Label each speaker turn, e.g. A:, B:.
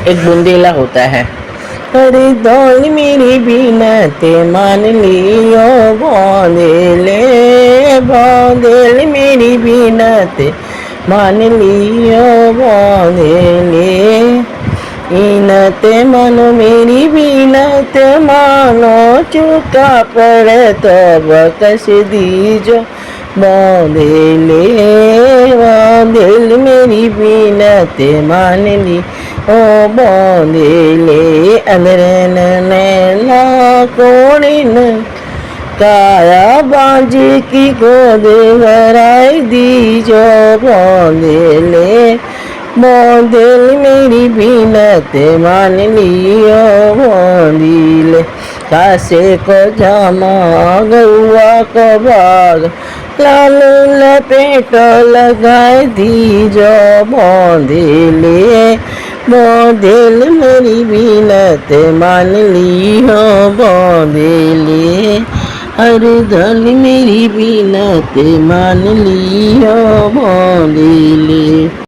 A: एक बुंदेला होता है। अरे दौल मेरी बीनते मान लियो बौंदेले, बौंदेल मेरी बीनते मान लियो बौंदेले, इनते मानो मेरी बीनत मानो, चुका पड़े तो बकस दीजो बौंदेले, बौंदेल मेरी बीनते मान ली ओ बौंदेले, अंदर नैना कोणी न काया बाजी की गोद भराई दीजो बौंदेले, बौंदेल मेरी बीनत मान लियो बौंदेले, कासे को जामा गौआ को बाग लाल लपेट लगाए दीजो बौंदेले, बौंदेल मेरी बीनत मान लियो बौंदेले, हर दल मेरी बीनत मान लियो बौंदेले।